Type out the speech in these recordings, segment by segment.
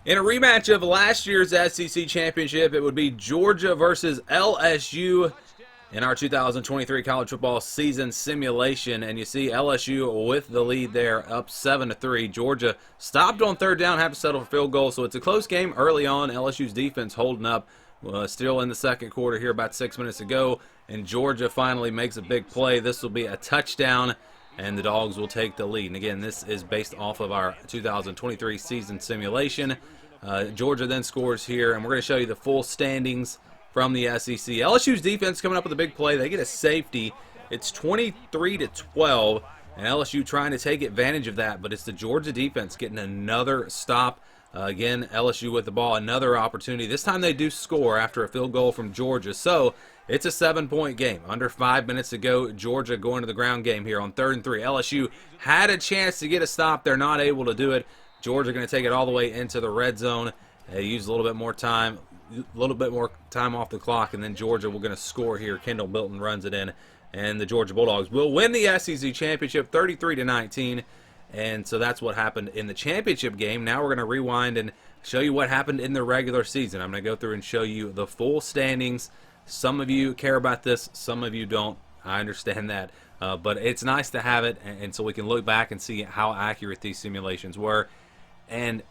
In a rematch of last year's SEC championship, it would be Georgia versus LSU in our 2023 college football season simulation. And you see LSU with the lead there, up 7-3. Georgia stopped on third down, had to settle for field goal. So it's a close game early on. LSU's defense holding up. Still in the second quarter here, about 6 minutes ago. And Georgia finally makes a big play. This will be a touchdown, and the Dogs will take the lead. And again, this is based off of our 2023 season simulation. Georgia then scores here, and we're going to show you the full standings from the SEC. LSU's defense coming up with a big play. They get a safety. It's 23-12, and LSU trying to take advantage of that, but it's the Georgia defense getting another stop. Again, LSU with the ball, another opportunity. This time they do score after a field goal from Georgia. So it's a 7-point game. Under 5 minutes to go, Georgia going to the ground game here on 3rd and 3. LSU had a chance to get a stop. They're not able to do it. Georgia going to take it all the way into the red zone. They use a little bit more time off the clock, and then Georgia will going to score here. Kendall Milton runs it in, and the Georgia Bulldogs will win the SEC championship 33-19. And so that's what happened in the championship game. Now we're going to rewind and show you what happened in the regular season. I'm going to go through and show you the full standings. Some of you care about this, some of you don't. I understand that. But it's nice to have it, and so we can look back and see how accurate these simulations were. And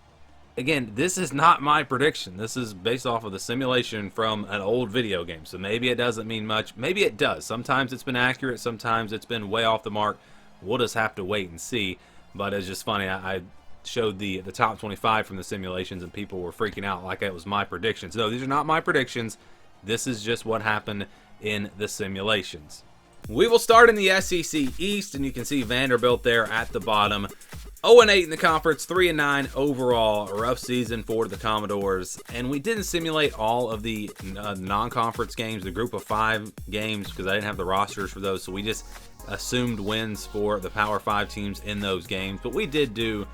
again, this is not my prediction. This is based off of the simulation from an old video game. So maybe it doesn't mean much. Maybe it does. Sometimes it's been accurate. Sometimes it's been way off the mark. We'll just have to wait and see. But it's just funny. I showed the top 25 from the simulations, and people were freaking out like it was my predictions. No, these are not my predictions. This is just what happened in the simulations. We will start in the SEC East, and you can see Vanderbilt there at the bottom. 0-8 in the conference, 3-9 overall. A rough season for the Commodores. And we didn't simulate all of the non-conference games, the group of 5 games, because I didn't have the rosters for those. So we just assumed wins for the Power 5 teams in those games. But we did do,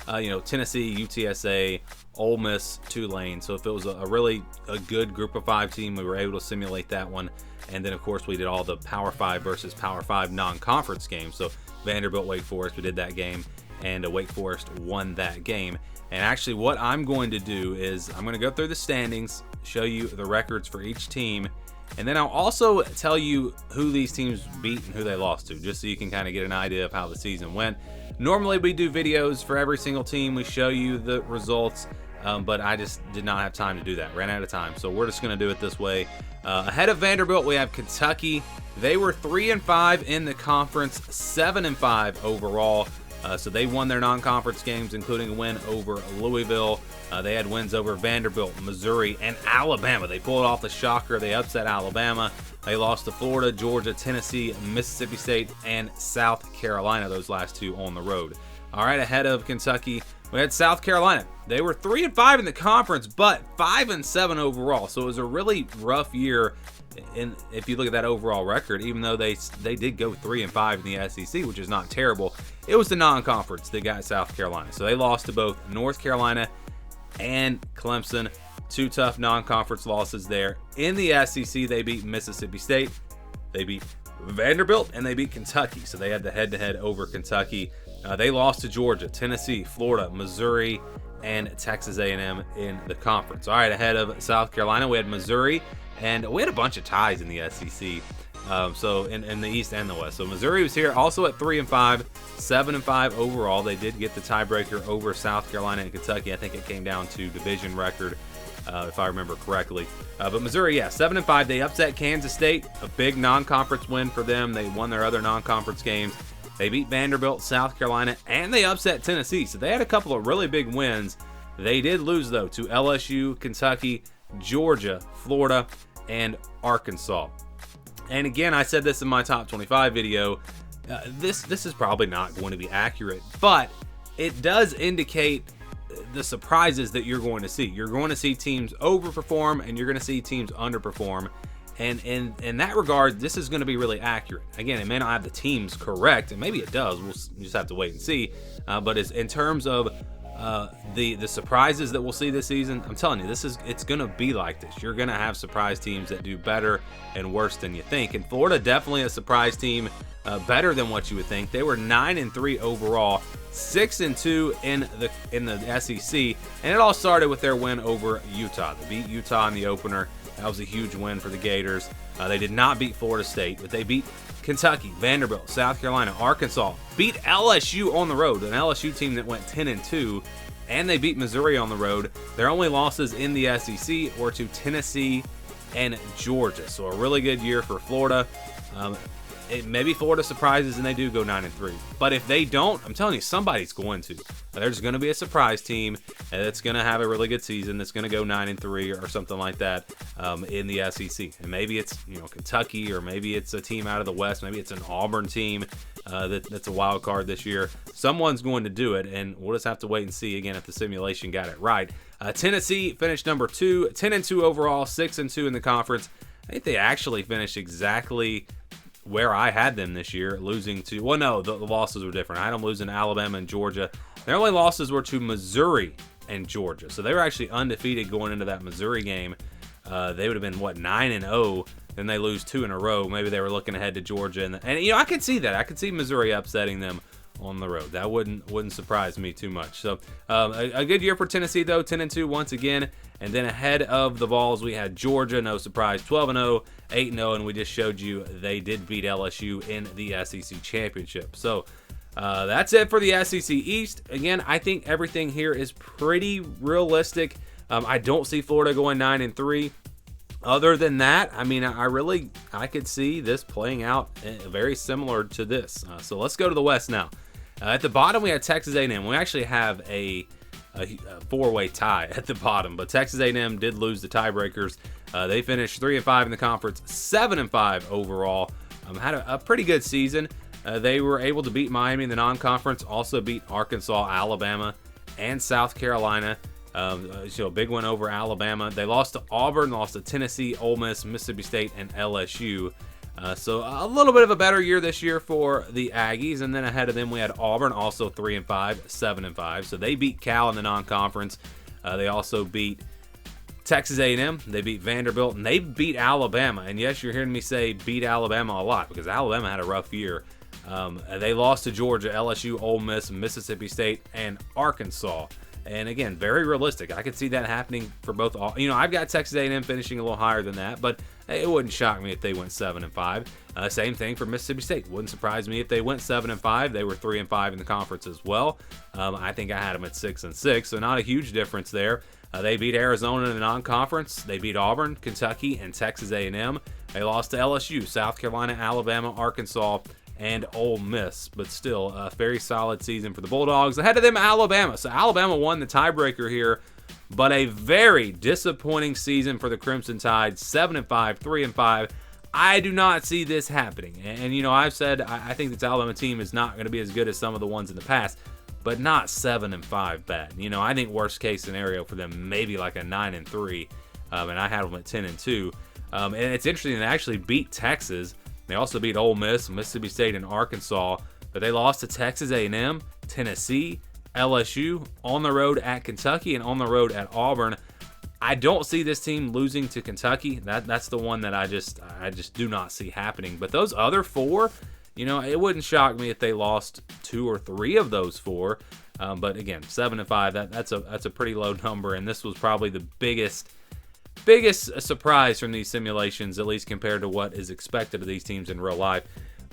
Tennessee, UTSA, Ole Miss, Tulane. So if it was a good group of 5 team, we were able to simulate that one. And then, of course, we did all the Power 5 versus Power 5 non-conference games. So Vanderbilt, Wake Forest, we did that game. And Wake Forest won that game. And actually what I'm going to do is I'm going to go through the standings, show you the records for each team, and then I'll also tell you who these teams beat and who they lost to, just so you can kind of get an idea of how the season went. Normally we do videos for every single team. We show you the results, but I just did not have time to do that. Ran out of time. So we're just going to do it this way. Ahead of Vanderbilt, we have Kentucky. They were 3-5 in the conference, 7-5 overall. So they won their non-conference games, including a win over Louisville. They had wins over Vanderbilt, Missouri, and Alabama. They pulled off the shocker. They upset Alabama. They lost to Florida, Georgia, Tennessee, Mississippi State, and South Carolina, those last 2 on the road. All right, ahead of Kentucky, we had South Carolina. They were 3-5 in the conference, but 5-7 overall. So it was a really rough year. And if you look at that overall record, even though they did go 3-5 in the SEC, which is not terrible, it was the non-conference that got South Carolina. So they lost to both North Carolina and Clemson. 2 tough non-conference losses there. In the SEC, they beat Mississippi State, they beat Vanderbilt, and they beat Kentucky. So they had the head-to-head over Kentucky. They lost to Georgia, Tennessee, Florida, Missouri, and Texas A&M in the conference. All right, ahead of South Carolina, we had Missouri. And we had a bunch of ties in the SEC, so in the East and the West. So Missouri was here also at 3-5, 7-5 overall. They did get the tiebreaker over South Carolina and Kentucky. I think it came down to division record, if I remember correctly. But Missouri, yeah, 7-5. They upset Kansas State, a big non-conference win for them. They won their other non-conference games. They beat Vanderbilt, South Carolina, and they upset Tennessee. So they had a couple of really big wins. They did lose, though, to LSU, Kentucky, Georgia, Florida, and Arkansas. And again, I said this in my top 25 video. This is probably not going to be accurate, but it does indicate the surprises that you're going to see. You're going to see teams overperform, and you're going to see teams underperform. And in that regard, this is going to be really accurate. Again, it may not have the teams correct, and maybe it does. We'll just have to wait and see. But in terms of the surprises that we'll see this season, I'm telling you, it's going to be like this. You're going to have surprise teams that do better and worse than you think. And Florida, definitely a surprise team, better than what you would think. They were 9-3 overall. 6-2 in the SEC, and it all started with their win over Utah. They beat Utah in the opener. That was a huge win for the Gators. They did not beat Florida State, but they beat Kentucky, Vanderbilt, South Carolina, Arkansas, beat LSU on the road, an LSU team that went 10-2, and they beat Missouri on the road. Their only losses in the SEC were to Tennessee and Georgia. So a really good year for Florida. Maybe Florida surprises and they do go 9-3. But if they don't, I'm telling you, somebody's going to. There's going to be a surprise team that's going to have a really good season that's going to go 9-3 or something like that in the SEC. And maybe it's Kentucky, or maybe it's a team out of the West. Maybe it's an Auburn team that's a wild card this year. Someone's going to do it, and we'll just have to wait and see again if the simulation got it right. Tennessee finished number 2, 10-2 overall, 6-2 in the conference. I think they actually finished exactly where I had them this year, losing to, well, no, the losses were different. I had them losing to Alabama and Georgia. Their only losses were to Missouri and Georgia. So they were actually undefeated going into that Missouri game. They would have been, 9-0. Then they lose 2 in a row. Maybe they were looking ahead to Georgia. And I could see that. I could see Missouri upsetting them on the road. That wouldn't surprise me too much. So a good year for Tennessee, though, 10-2 once again. And then ahead of the Vols, we had Georgia, no surprise, 12-0, 8-0, and we just showed you they did beat LSU in the SEC championship. So that's it for the SEC East. Again, I think everything here is pretty realistic. I don't see Florida going 9-3. Other than that, I mean, I could see this playing out very similar to this. So let's go to the West now. At the bottom, we had Texas A&M. We actually have a four-way tie at the bottom, but Texas A&M did lose the tiebreakers. They finished 3-5 in the conference, 7-5 overall. Had a pretty good season. They were able to beat Miami in the non-conference, also beat Arkansas, Alabama, and South Carolina. So a big win over Alabama. They lost to Auburn, lost to Tennessee, Ole Miss, Mississippi State, and LSU. So a little bit of a better year this year for the Aggies. And then ahead of them, we had Auburn, also 3-5, 7-5. So they beat Cal in the non-conference. They also beat Texas A&M. They beat Vanderbilt, and they beat Alabama. And yes, you're hearing me say beat Alabama a lot because Alabama had a rough year. They lost to Georgia, LSU, Ole Miss, Mississippi State, and Arkansas. And again, very realistic. I could see that happening for both. I've got Texas A&M finishing a little higher than that, but it wouldn't shock me if they went 7-5. Same thing for Mississippi State. Wouldn't surprise me if they went 7-5. They were 3-5 in the conference as well. I think I had them at 6-6, so not a huge difference there. They beat Arizona in the non-conference. They beat Auburn, Kentucky, and Texas A&M. They lost to LSU, South Carolina, Alabama, Arkansas, and Ole Miss, but still a very solid season for the Bulldogs. Ahead of them, Alabama. So Alabama won the tiebreaker here, but a very disappointing season for the Crimson Tide, 7-5, 3-5. I do not see this happening. And I've said I think this Alabama team is not going to be as good as some of the ones in the past, but not 7-5 bad. I think worst case scenario for them, maybe like a 9-3, and I had them at 10-2. And it's interesting, they actually beat Texas. They also beat Ole Miss, Mississippi State, and Arkansas, but they lost to Texas A&M, Tennessee, LSU, on the road at Kentucky, and on the road at Auburn. I don't see this team losing to Kentucky. That's the one that I just do not see happening. But those other four, it wouldn't shock me if they lost 2 or 3 of those 4. But again, 7-5, that's a pretty low number, and this was probably the biggest surprise from these simulations, at least compared to what is expected of these teams in real life.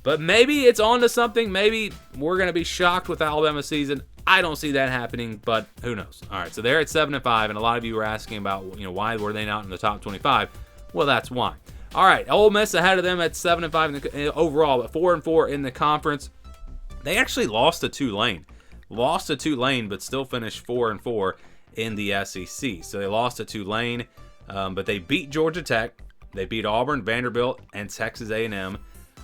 But maybe it's on to something. Maybe we're going to be shocked with Alabama's season. I don't see that happening, but who knows? All right, so they're at 7-5, and a lot of you were asking about, why were they not in the top 25? Well, that's why. All right, Ole Miss ahead of them at 7-5 overall, but 4-4 in the conference. They actually lost to Tulane. But still finished 4-4 in the SEC. So they lost to Tulane. But they beat Georgia Tech, they beat Auburn, Vanderbilt, and Texas A&M,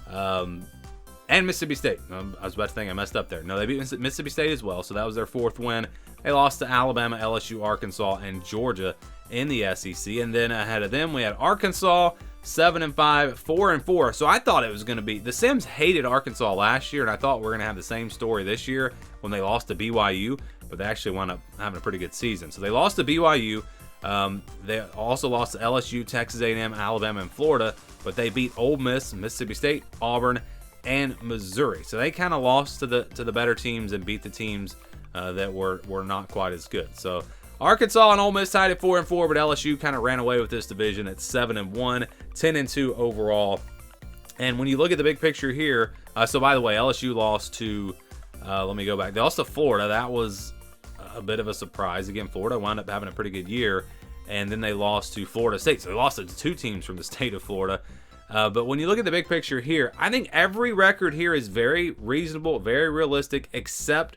and Mississippi State. I was about to think I messed up there. No, they beat Mississippi State as well, so that was their 4th win. They lost to Alabama, LSU, Arkansas, and Georgia in the SEC. And then ahead of them, we had Arkansas, 7-5, 4-4. So I thought it was going to be, the Sims hated Arkansas last year, and I thought we were going to have the same story this year when they lost to BYU, but they actually wound up having a pretty good season. So they lost to BYU. They also lost to LSU, Texas A&M, Alabama, and Florida, but they beat Ole Miss, Mississippi State, Auburn, and Missouri. So they kind of lost to the better teams and beat the teams that were not quite as good. So Arkansas and Ole Miss tied at 4-4, but LSU kind of ran away with this division at 7-1, 10-2 overall. And when you look at the big picture here, so by the way, LSU lost to, let me go back. They lost to Florida. That was a bit of a surprise. Again, Florida wound up having a pretty good year, and then they lost to Florida State. So they lost to 2 teams from the state of Florida. But when you look at the big picture here, I think every record here is very reasonable, very realistic, except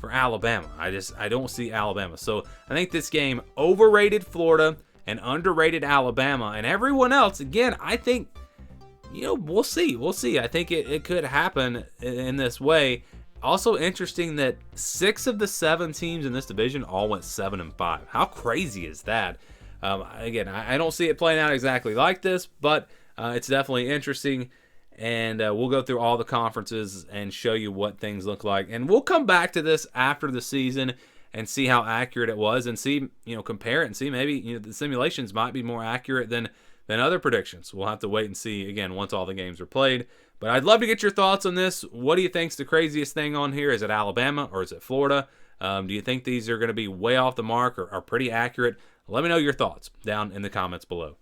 for Alabama. I don't see Alabama. So I think this game overrated Florida and underrated Alabama, and everyone else, again, I think, we'll see. We'll see. I think it could happen in this way. Also interesting that 6 of the 7 teams in this division all went 7-5. How crazy is that? Again, I don't see it playing out exactly like this, but it's definitely interesting. And we'll go through all the conferences and show you what things look like. And we'll come back to this after the season and see how accurate it was, and see, compare it and see maybe the simulations might be more accurate than other predictions. We'll have to wait and see again once all the games are played. But I'd love to get your thoughts on this. What do you think's the craziest thing on here? Is it Alabama or is it Florida? Do you think these are going to be way off the mark or pretty accurate? Let me know your thoughts down in the comments below.